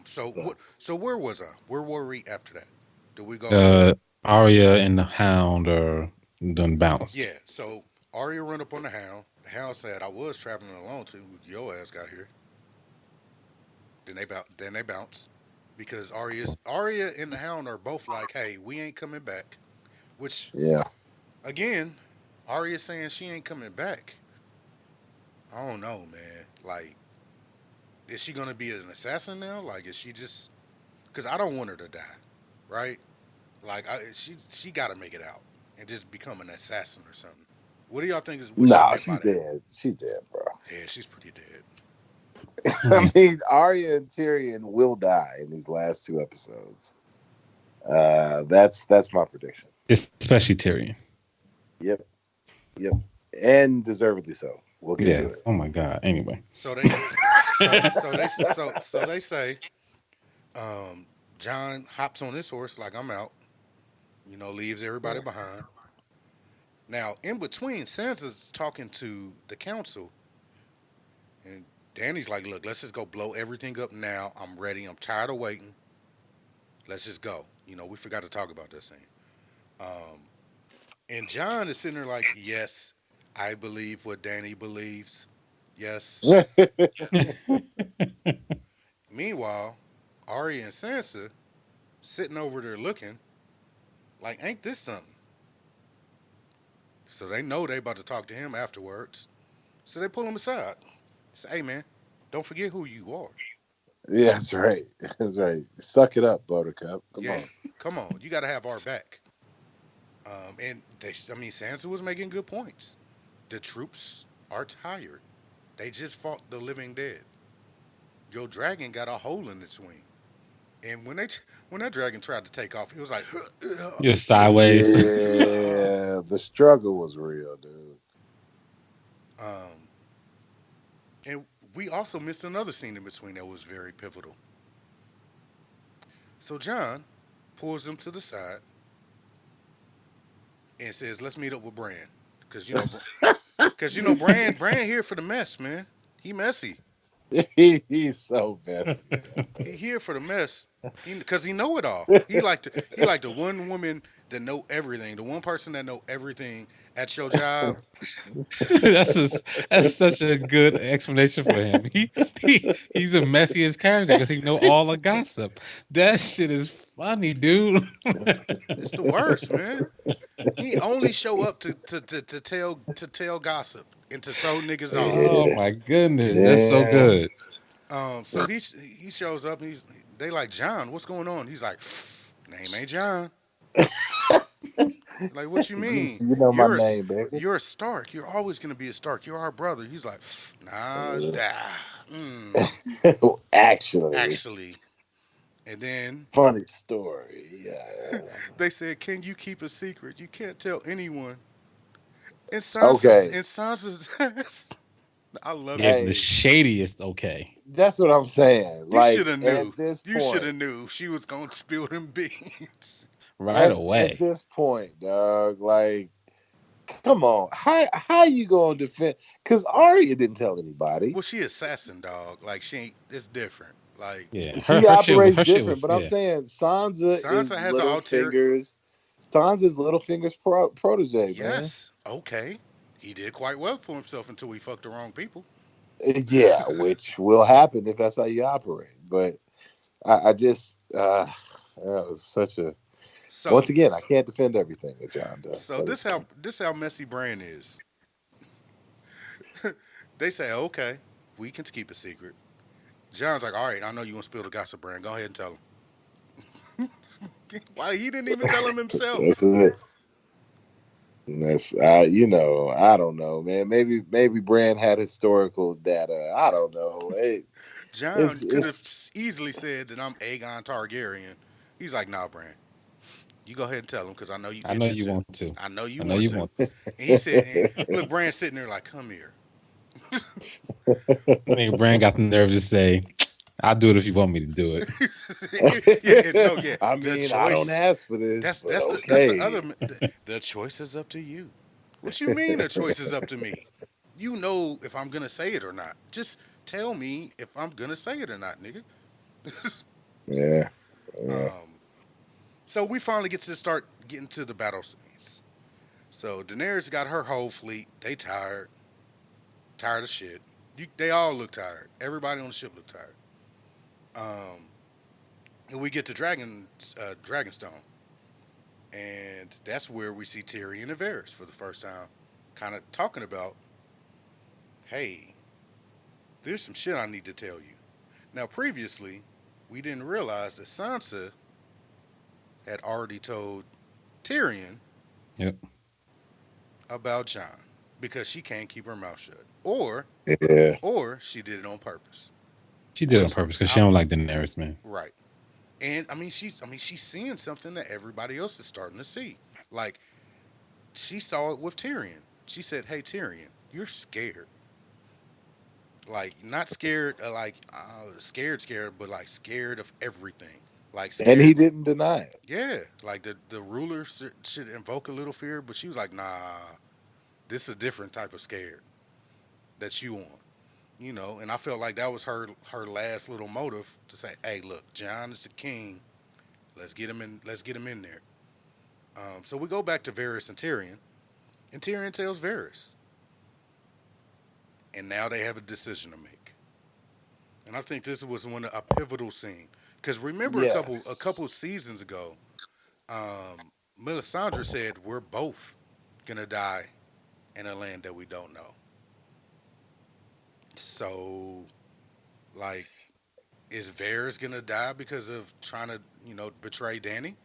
So So, what? So where was I? Where were we after that? Did we go? Uh, Arya and the Hound are done bounced. Yeah. So Arya run up on the Hound. The Hound said, "I was traveling alone till your ass got here." Then they bounce because Arya and the Hound are both like, "Hey, we ain't coming back." Which yeah. again, Arya saying she ain't coming back. I don't know, man. Like, is she gonna be an assassin now? Like, is she just? Because I don't want her to die, right? Like, she got to make it out and just become an assassin or something. What do y'all think is what she Nah, meant by she's that? dead. She's dead, bro. Yeah, she's pretty dead. I Mhm. mean, Arya and Tyrion will die in these last two episodes. That's my prediction. Especially Tyrion. Yep, yep, and deservedly so. We'll get to Yeah. it. Oh my God. Anyway. So they, so they say, um, John hops on his horse like I'm out. Leaves everybody Yeah. behind. Now, in between, Sansa's talking to the council, and Danny's like, "Look, let's just go blow everything up now. I'm ready. I'm tired of waiting. Let's just go." We forgot to talk about this thing. Um, and John is sitting there like, "Yes, I believe what Danny believes. Yes." Meanwhile, Arya and Sansa sitting over there looking like, "Ain't this something?" So they know they about to talk to him afterwards. So they pull him aside. Say, "Hey, man, don't forget who you are. Yeah, that's right. That's right. Suck it up, Buttercup. Come Yeah, on. come on, you got to have our back." Sansa was making good points. The troops are tired. They just fought the living dead. Your dragon got a hole in its wing, and when that dragon tried to take off, it was like, You're sideways. Yeah, the struggle was real, dude. um, and we also missed another scene in between that was very pivotal. So John pulls them to the side and says, "Let's meet up with Bran, because because Bran here for the mess, man. He messy." He's so messy. He here for the mess. Because he know it all. He like the one woman that know everything. The one person that know everything at your job. That's such a good explanation for him. He's the messiest character because he know all the gossip. That shit is funny, dude. It's the worst, man. He only show up to tell gossip and to throw niggas off. Oh my goodness, that's so Yeah. good. So he shows up and they like John. What's going on? He's like, name ain't John. Like, what you mean? You know my name, baby. You're a Stark. You're always gonna be a Stark. You're our brother. He's like, nah, Actually, actually. And then funny story. Yeah. they said, can you keep a secret? You can't tell anyone. Okay. And Sansa's I love it. Gave him the Hey, shadiest okay that's what I'm saying. You should Like have knew. at this You should point, have knew she was gonna spill them beans. right at away. this point, dog. Like, come on. How you gonna defend? Because Arya didn't tell anybody. Well, she assassin dog. Like she ain't. It's different. Like Yeah, She her operates shit different, was but I'm yeah. saying Sansa is Sansa has an ulterior. Littlefinger's. Sansa's Littlefinger's protege, man. Yes. Okay. He did quite well for himself until he fucked the wrong people. Yeah, which will happen if that's how you operate. But I just that was such a So once again I can't defend everything that John does. so I just can't. this how messy Bran is. They say okay, we can keep a secret. John's like, all right, I know you gonna spill the gossip, Bran. Go ahead and tell him. Why he didn't even tell him himself. That's it. That's I don't know, man. Maybe Brand had historical data. I don't know. John could have It's easily said that I'm Aegon Targaryen. He's like, nah, Bran. You go ahead and tell him because I know you I know itching you too. want to. I know you I know want you to. want to. And he said, and look, Brand's sitting there like, come here. Nigga Brand got the nerve to say, "I'll do it if you want me to do it." No, yeah. I The mean, I don't choice. ask for this, but That's the okay. other. The choice is up to you. What you mean the choice is up to me? You know if I'm gonna say it or not. Just tell me if I'm gonna say it or not, nigga. Yeah. Yeah. um. So we finally get to start getting to the battle scenes. So Daenerys got her whole fleet. They tired of shit. They all look tired. Everybody on the ship look tired. Um, and we get to Dragonstone, and that's where we see Tyrion and Varys for the first time, kind of talking about, hey, there's some shit I need to tell you. Now, previously, we didn't realize that Sansa had already told Tyrion Yep, about Jon because she can't keep her mouth shut, Yeah. or she did it on purpose. she did it on Which purpose because she I don't like Daenerys, man. right. And she's seeing something that everybody else is starting to see. Like she saw it with Tyrion. She said, "Hey Tyrion, you're scared. Like not scared, scared, but like scared of everything. Like And he scared. didn't deny it. Yeah, like the ruler should invoke a little fear, but she was like, nah, this is a different type of scared that you on." And I felt like that was her last little motive to say, "Hey, look, John is the king. Let's get him in. Let's get him in there." So we go back to Varys and Tyrion tells Varys, and now they have a decision to make. And I think this was a pivotal scene because remember a Yes. couple seasons ago, Melisandre said we're both gonna die in a land that we don't know. So, like, is Varys gonna die because of trying to betray Danny?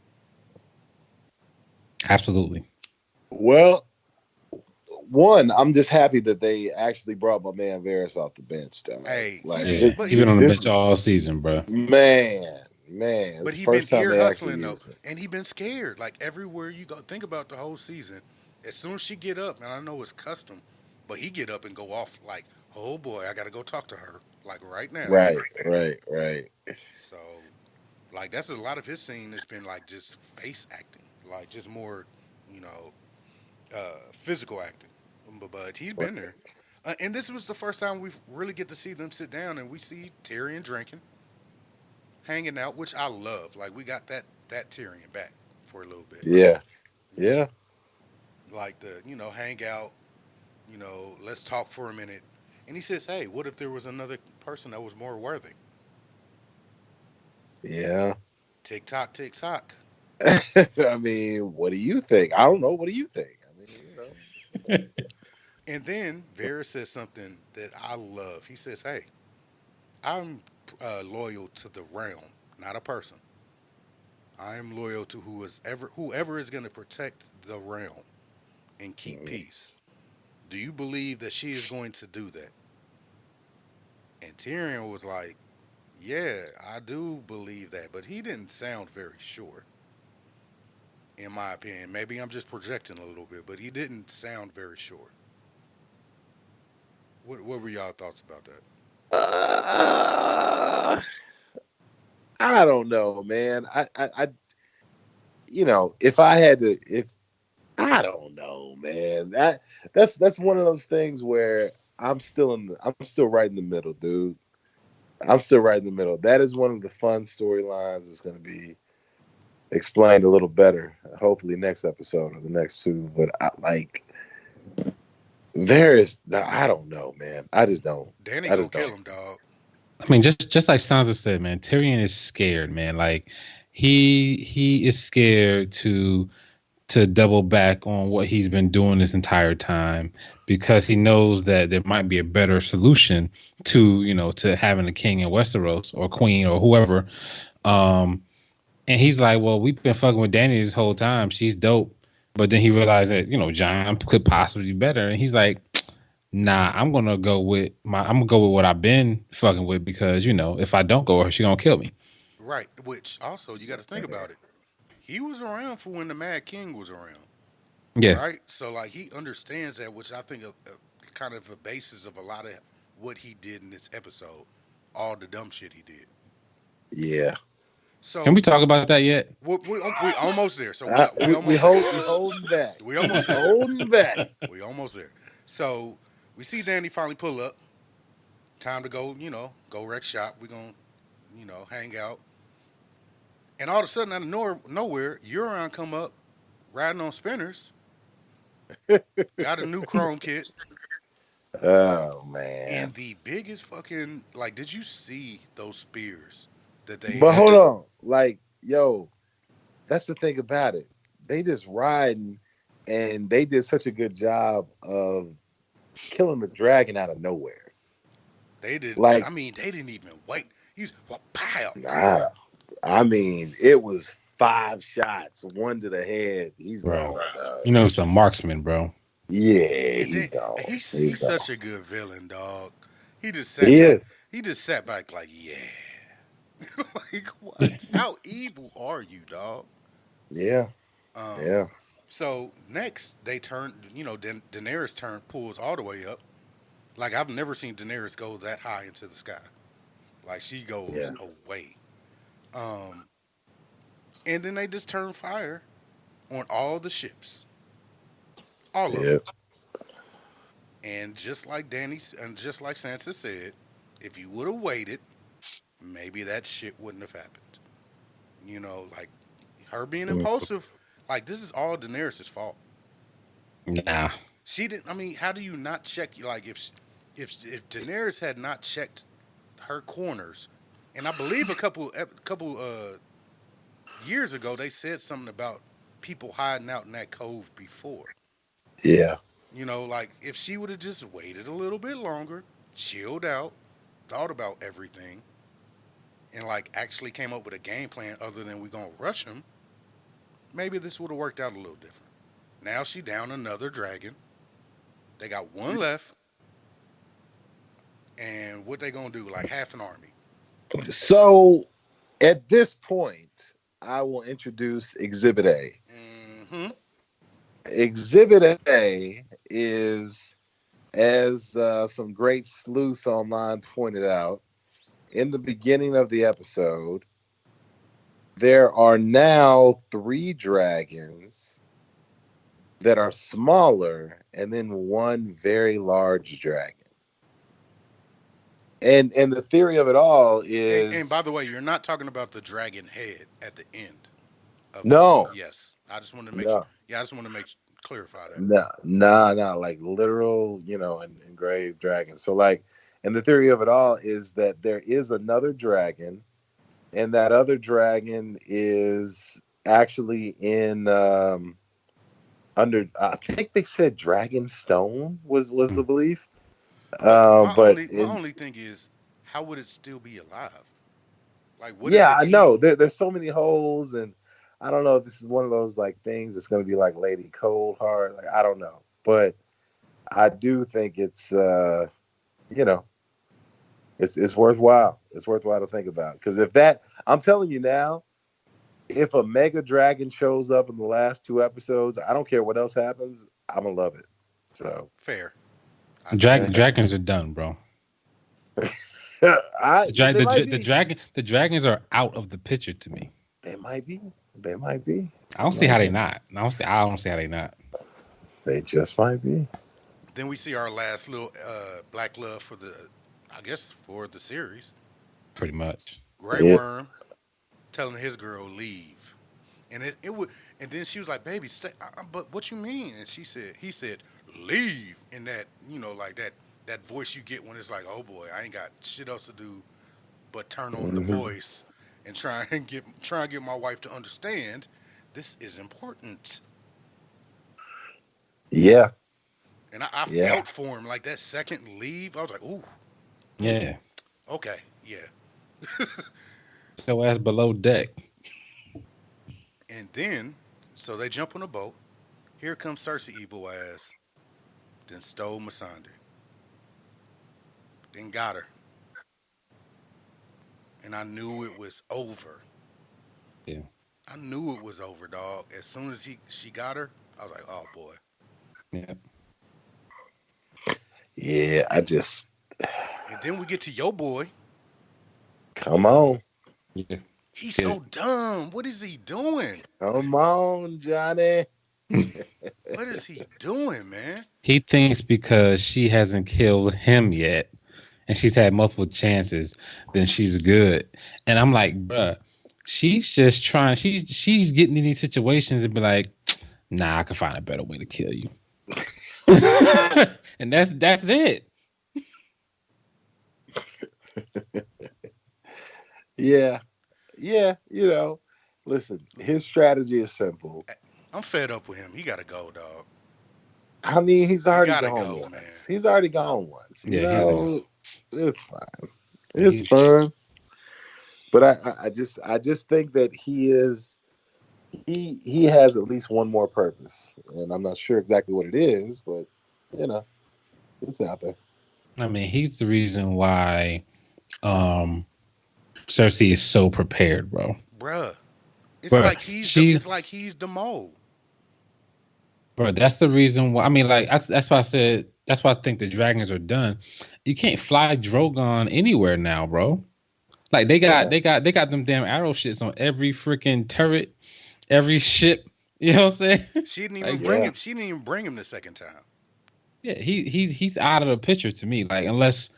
Absolutely. Well, one, I'm just happy that they actually brought my man Varys off the bench, dog. Hey, Like Yeah, but he been on the this bench all season, bro. man, but it's the he been first time ear they actually hustling though, used him. and he been scared. Like everywhere you go, think about the whole season. As soon as she get up, and I know it's custom, but he get up and go off like, "Oh boy, I gotta go talk to her like right now." Right, right. So, like that's a lot of his scene has been like just face acting, like just more, you know, physical acting. But he's been there. And this was the first time we really get to see them sit down, and we see Tyrion drinking, hanging out, which I love. Like we got that Tyrion back for a little bit. Yeah, You know, yeah, like the hang out. Let's talk for a minute. And he says, "Hey, what if there was another person that was more worthy?" yeah. Tick tock, tick tock. I mean, what do you think? I don't know. What do you think? I mean, And then Varys says something that I love. He says, "Hey, I'm loyal to the realm, not a person. I am loyal to whoever is going to protect the realm and keep peace. Do you believe that she is going to do that?" And Tyrion was like, "Yeah, I do believe that," but he didn't sound very sure, in my opinion. Maybe I'm just projecting a little bit, but he didn't sound very sure. What were y'all thoughts about that? uh, I don't know, man. If I had to, if I don't know, man. That's one of those things where I'm still right in the middle, dude. I'm still right in the middle. That is one of the fun storylines that's going to be explained a little better, hopefully next episode or the next two. But I don't know, man. I just don't. Danny I gonna just kill don't. him, dog. I mean, just like Sansa said, man, Tyrion is scared, man. Like he is scared to double back on what he's been doing this entire time because he knows that there might be a better solution to to having a king in Westeros or queen or whoever. Um, and he's like, well, we've been fucking with Dany this whole time. She's dope. But then he realized that John could possibly be better, and he's like, nah, I'm gonna go with what I've been fucking with because if I don't go with her, she gonna kill me. Right. Which also you got to think about it. He was around for when the Mad King was around, Yeah, right? So like he understands that, which I think kind of a basis of a lot of what he did in this episode, all the dumb shit he did. Yeah. can So we talk about that yet? we almost there. So we We almost there. holding back. We almost We there. holding back. We almost there. So we see Danny finally pull up. Time to go. Go wreck shop. We gonna hang out. And all of a sudden, out of nowhere, Euron come up riding on spinners. Got a new chrome kit Oh man. and the biggest fucking like. Did you see those spears that they But hold had? on. Like, yo, that's the thing about it. They just riding and they did such a good job of killing the dragon out of nowhere. They did. I Like, mean, they didn't even wait. He's well, pow. nah, I mean, it was five shots, one to the head. He's Bro. gone, dog. Some marksman, bro. Yeah, And he's then gone. He's he's gone. such a good villain, dog. He just sat He back. is. He just sat back like, yeah. Like what? How evil are you, dog? Yeah, Um. yeah, So next they turn. Daenerys turn pulls all the way up. Like I've never seen Daenerys go that high into the sky. Like she goes yeah, away. Um. And then they just turn fire on all the ships, all of yeah, them. And just like Sansa said, if you would have waited, maybe that shit wouldn't have happened. Like her being mm, impulsive, like this is all Daenerys' fault. Nah. She didn't. I mean, how do you not check? Like if Daenerys had not checked her corners, and I believe a couple years ago they said something about people hiding out in that cove before. yeah, Like if she would have just waited a little bit longer, chilled out, thought about everything, and like actually came up with a game plan other than we gonna rush him, maybe this would have worked out a little different. Now she down another dragon. They got one left, and what they gonna do? Like half an army. So at this point, I will introduce Exhibit A. Mm-hmm. Exhibit A is, as some great sleuths online pointed out, in the beginning of the episode, there are now three dragons that are smaller, and then one very large dragon. And the theory of it all And is by the way, you're not talking about the dragon head at the end of no, yes. I just wanted to make no, yeah, I just want to make clarify that. no, nah, nah, like literal, engraved dragons. So like, and the theory of it all is that there is another dragon, and that other dragon is actually in under. I think they said Dragon Stone was the Mm. belief. But But my in only thing is, how would it still be alive? Like, what is Yeah, it I know. eating? There's so many holes, and I don't know if this is one of those like things that's going to be like Lady Coldheart. Like I don't know, but I do think you know it's worthwhile. It's worthwhile to think about because if that, I'm telling you now, if a mega dragon shows up in the last two episodes, I don't care what else happens, I'm gonna love it. So Fair. I dig that. Dragons are done, bro. they might be, The dragons are out of the picture to me. they might be, they might be, I they don't see how might they be, not. I don't see how they not. they just might be. Then we see our last little black love for I guess for the series. Pretty much. Grey Yeah. Worm telling his girl leave, and it would, and then she was like, "Baby, stay." But what you mean? And he said, leave. In that, like that voice you get when it's like, oh boy, I ain't got shit else to do but turn on the Mhm. voice and try and get my wife to understand this is important. Yeah, And I yeah, felt for him like that second leave. I was like, ooh, mm, Yeah. okay, yeah. So as below deck. And then, so they jump on a boat. Here comes Cersei, evil ass. Then stole Missandei. Then got her. And I knew it was over. Yeah. I knew it was over, dog. As soon as she got her, I was like, oh boy. Yeah. yeah. I And just and then we get to your boy. come on, Yeah. He's Get so dumb. What is he doing? come on, Johnny. it. What is he doing, man? He thinks because she hasn't killed him yet and she's had multiple chances, then she's good. And I'm like, bruh, she's just trying, she's getting in these situations and be like, nah, I can find a better way to kill you. And that's it. Yeah, yeah. Listen, his strategy is simple. I'm fed up with him. He gotta go, dog. I mean, he's He already gotta gone go, man. once. He's already gone once. Yeah, he had to go. It's fine. It's He's fun. But I just think that he has at least one more purpose, and I'm not sure exactly what it is, but you know, it's out there. I mean, he's the reason why um Cersei is so prepared, bro. Bruh. It's Bruh, like he's the she it's like he's the mole. Bro, that's the reason why. I mean, like that's why I said that's why I think the dragons are done. You can't fly Drogon anywhere now, bro. Like Yeah, they got them damn arrow shits on every freaking turret, every ship. You know what I'm saying? She didn't even Like, bring yeah, him. She didn't even bring him the second time. yeah, he's out of the picture to me. Like unless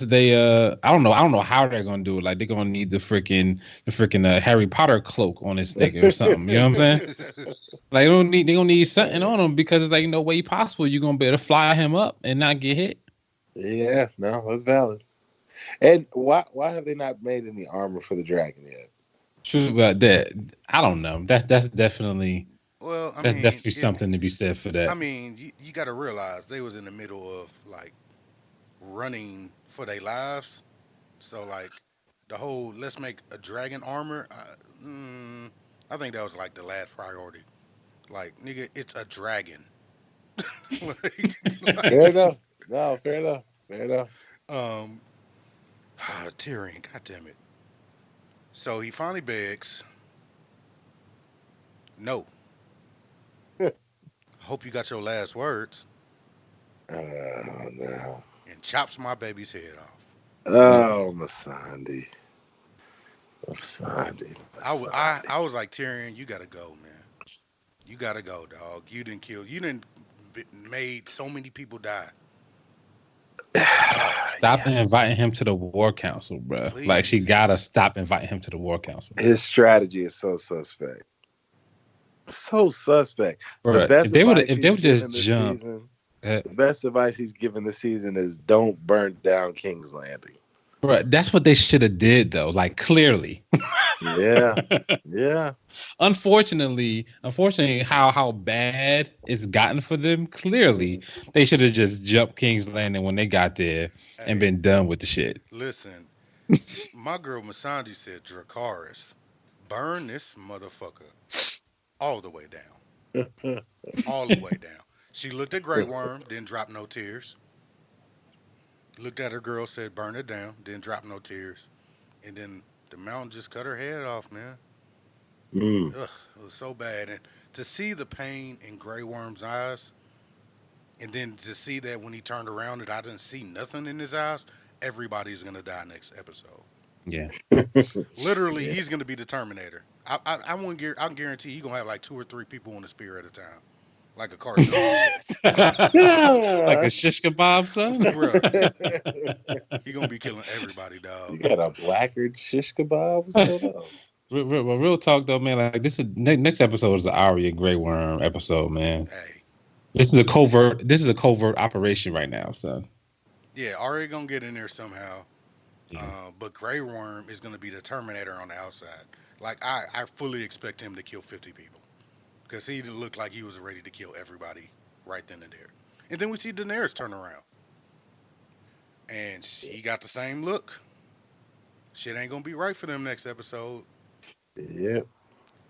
they I don't know how they're gonna do it. Like they're gonna need the freaking Harry Potter cloak on this nigga or something. You know what I'm saying? Like they gonna need something on him because it's like no way possible you're gonna be able to fly him up and not get hit. yeah. No, that's valid. And why have they not made any armor for the dragon yet? True about that. I don't know. Well, I That's mean, definitely something to be said for I that. mean, you got to realize they was in the middle of like running for their lives. So like the whole let's make a dragon armor. I think that was like the last priority. Like nigga, it's a dragon. like, Fair like enough. No, fair enough. Fair enough. um, Tyrion. God damn it. So he finally begs, "No, hope you got your last words," No. and chops my baby's head off. Oh, Masandi. Masandi. I Masandi. was like Tyrion, you gotta go, man. You gotta go, dog. You didn't kill. You didn't made so many people die. Oh, Stop inviting him to the war council, bro. Like she please. gotta stop inviting him to the war council, His strategy is so suspect. So suspect. The bro. best If advice they he's would just given this jump, season, uh, the best advice he's given this season is don't burn down King's Landing. bro, that's what they should have did though. Like clearly, Yeah. Yeah. unfortunately, how bad it's gotten for them. Clearly, they should have just jumped King's Landing when they got there and Hey, been done with the shit. listen. My girl Masandi said Dracaris, burn this motherfucker all the way down. All the way down. She looked at Grey Worm, didn't drop no tears. Looked at her girl, said burn it down, didn't drop no tears. And then the mountain just cut her head off, man. Mm. Ugh, it was so bad. And to see the pain in Grey Worm's eyes, and then to see that when he turned around that I didn't see nothing in his eyes, everybody's gonna die next episode. Yeah. Literally, Yeah. he's gonna be the Terminator. I won't I can guarantee he's gonna have like two or three people on the spear at a time, like a cartoon and shit. Like a Yeah. shish kebab, son. Bruh, he gonna be killing everybody, dog. You got a blackered shish kebab? What's going on? Real talk though, man. Like this is next episode is the Arya Grey Worm episode, man. Hey, This is a covert. This is a covert operation right now, son. yeah, Arya gonna get in there somehow. Yeah. But Grey Worm is gonna be the Terminator on the outside. Like I fully expect him to kill 50 people because he looked like he was ready to kill everybody right then and there. And then we see Daenerys turn around, and she got the same look. Shit ain't gonna be right for them next episode. Yep.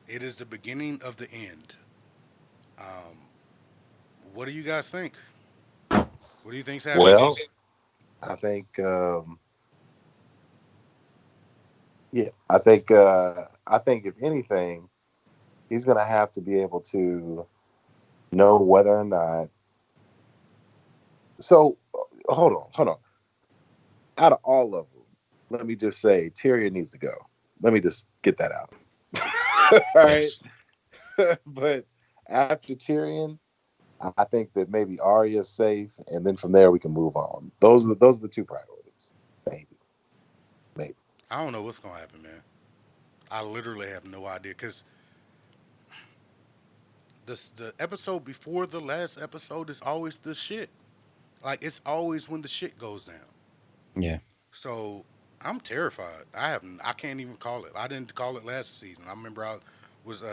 It is the beginning of the end. Um, what do you guys think? What do you think's happening? Well, I think yeah, I think if anything, he's gonna have to be able to know whether or not. So hold on. Out of all of them, let me just say Tyrion needs to go. Let me just get that out. All right. Yes. But after Tyrion, I think that maybe Arya's safe, and then from there we can move on. Those are the two priorities. Maybe, maybe. I don't know what's gonna happen, man. I literally have no idea because the episode before the last episode is always the shit. Like it's always when the shit goes down. Yeah. So I'm terrified. I can't even call it. I didn't call it last season. I remember I was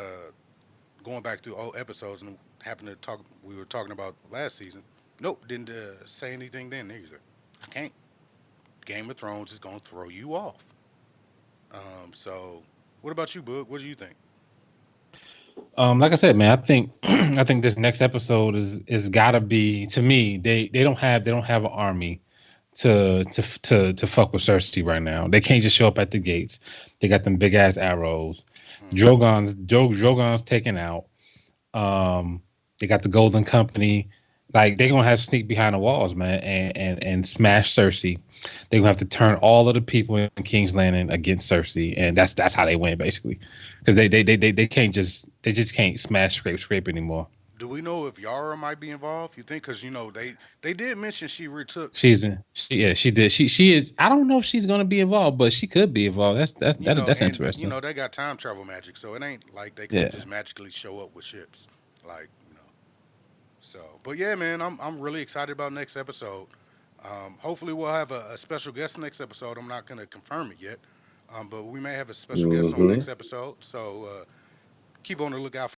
going back through old episodes and happened to talk. We were talking about last season. Nope, didn't say anything then either. I can't. Game of Thrones is gonna throw you off. So what about you, Boog? What do you think? Like I said, man, I think I think this next episode is gotta be to me. They don't have an army to fuck with Cersei right now. They can't just show up at the gates. They got them big ass arrows. Hmm. Drogon's taken out. They got the Golden Company. Like they're gonna have to sneak behind the walls, man, and smash Cersei. They're gonna have to turn all of the people in King's Landing against Cersei, and that's how they win basically, because they can't they just can't smash scrape anymore. Do we know if Yara might be involved? You think? Because they did mention she retook. She did she is. I don't know if she's gonna be involved, but she could be involved. That's And interesting. they got time travel magic, so it ain't like they can Yeah. just magically show up with ships, like you know. So, but yeah, man, I'm really excited about next episode. Hopefully, we'll have a special guest next episode. I'm not gonna confirm it yet, but we may have a special guest on Mm-hmm. next episode. So keep on the lookout for